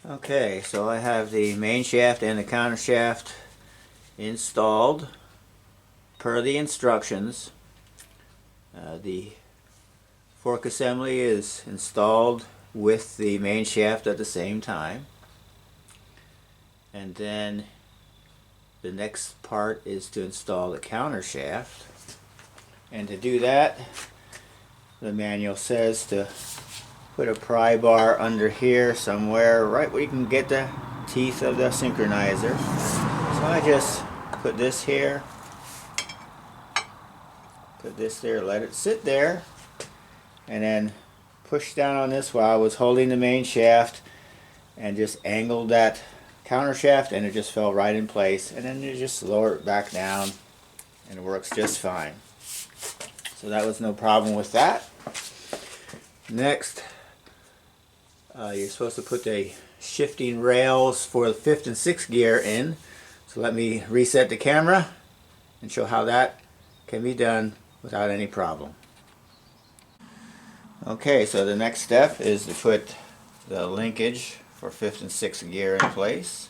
Okay, so I have the main shaft and the counter shaft installed per the instructions. The fork assembly is installed with the main shaft at the same time. And then the next part is to install the counter shaft. And to do that, the manual says to put a pry bar under here somewhere, right where you can get the teeth of the synchronizer. So I just put this here, put this there, let it sit there, and then push down on this while I was holding the main shaft and just angled that counter shaft, and it just fell right in place. And then you just lower it back down and it works just fine. So that was no problem with that. Next, you're supposed to put the shifting rails for the 5th and 6th gear in. So let me reset the camera and show how that can be done without any problem. Okay, so the next step is to put the linkage for 5th and 6th gear in place.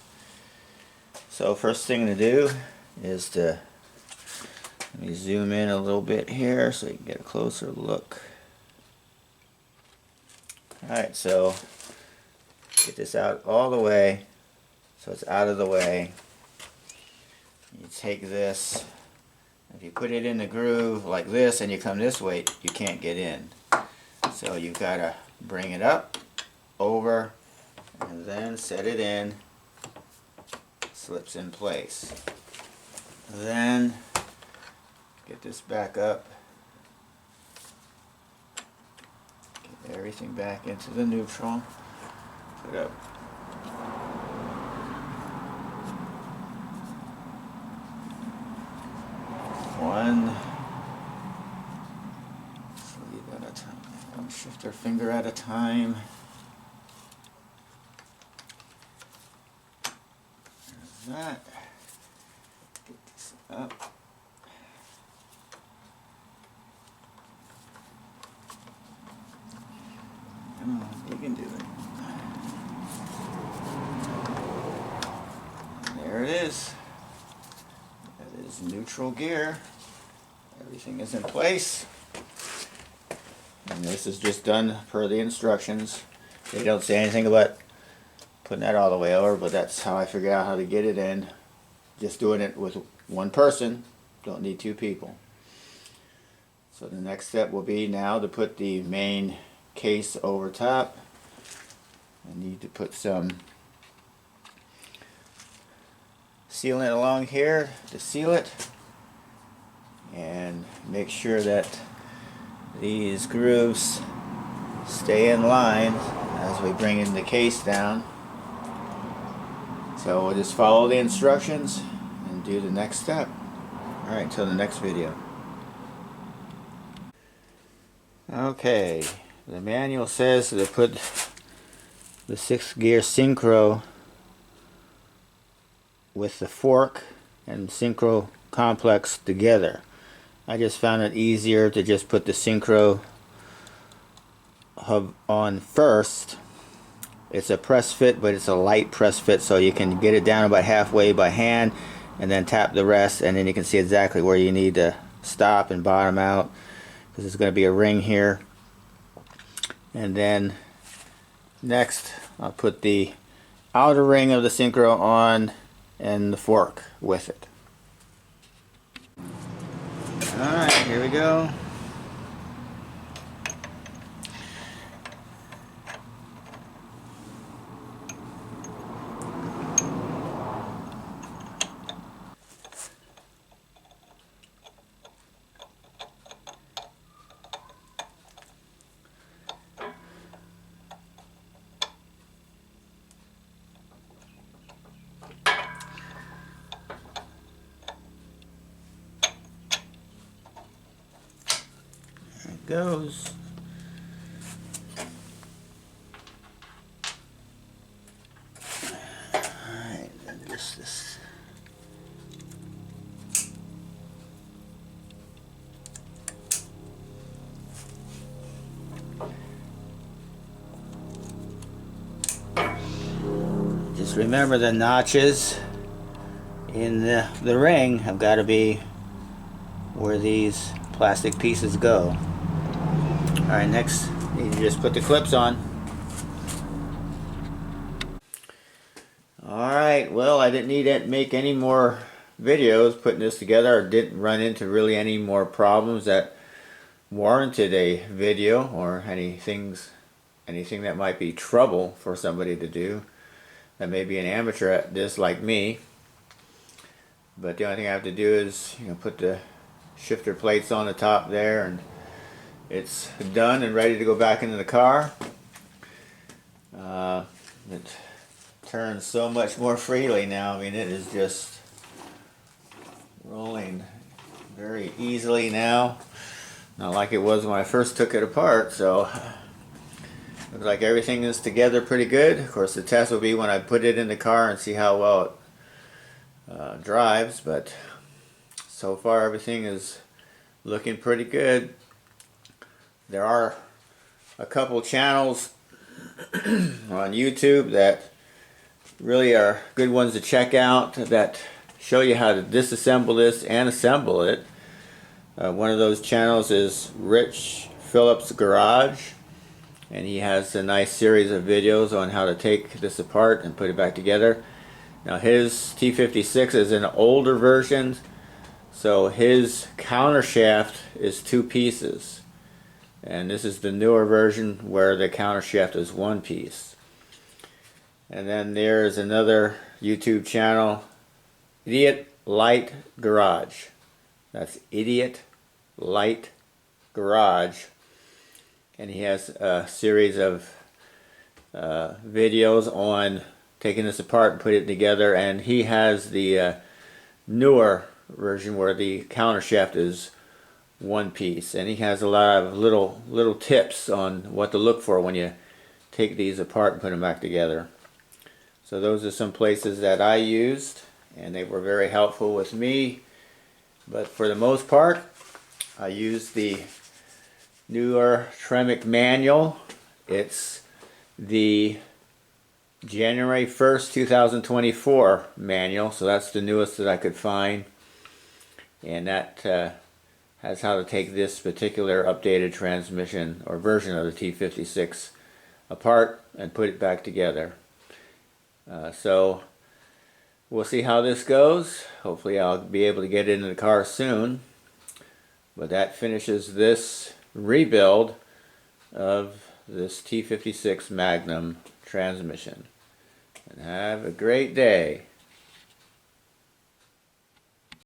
So first thing to do is to, let me zoom in a little bit here so you can get a closer look. Alright, so get this out all the way so it's out of the way. You take this, if you put it in the groove like this and you come this way, you can't get in. So you've got to bring it up, over, and then set it in. Slips in place. Then get this back up. Get everything back into the neutral. Put up. One sleeve at a time. One shifter finger at a time. There's that. Get this up. Come on, you can do it. There it is. That is neutral gear. Everything is in place. And this is just done per the instructions. They don't say anything about putting that all the way over, but that's how I figured out how to get it in. Just doing it with one person. Don't need two people. So the next step will be now to put the main case over top. I need to put some sealant along here to seal it, and make sure that these grooves stay in line as we bring in the case down. So we'll just follow the instructions and do the next step. Alright, until the next video. Okay, the manual says to put the 6th gear synchro with the fork and synchro complex together. I just found it easier to just put the synchro hub on first. It's a press fit, but it's a light press fit, so you can get it down about halfway by hand and then tap the rest, and then you can see exactly where you need to stop and bottom out, because there's going to be a ring here. And then next I'll put the outer ring of the synchro on and the fork with it. Alright, here we go. Goes. Alright, then just this. Just remember the notches in the ring have got to be where these plastic pieces go. Alright, next you just put the clips on. Alright, well, I didn't need to make any more videos putting this together. I didn't run into really any more problems that warranted a video, or anything that might be trouble for somebody to do that may be an amateur at this like me. But the only thing I have to do is, put the shifter plates on the top there, and it's done and ready to go back into the car. It turns so much more freely now. I mean, it is just rolling very easily now. Not like it was when I first took it apart, so looks like everything is together pretty good. Of course, the test will be when I put it in the car and see how well it drives, but so far everything is looking pretty good. There are a couple channels on YouTube that really are good ones to check out that show you how to disassemble this and assemble it. One of those channels is Rich Phillips Garage, and he has a nice series of videos on how to take this apart and put it back together. Now his T56 is an older version, so his counter shaft is 2 pieces, and this is the newer version where the counter shaft is 1 piece. And then there's another YouTube channel, Idiot Light Garage. That's Idiot Light Garage, and he has a series of videos on taking this apart and putting it together, and he has the newer version where the counter shaft is 1 piece, and he has a lot of little tips on what to look for when you take these apart and put them back together. So those are some places that I used, and they were very helpful with me. But for the most part, I used the newer Tremec manual. It's the January 1st, 2024 manual, so that's the newest that I could find. And that has how to take this particular updated transmission or version of the T56 apart and put it back together. So we'll see how this goes. Hopefully I'll be able to get into the car soon. But that finishes this rebuild of this T56 Magnum transmission. And have a great day.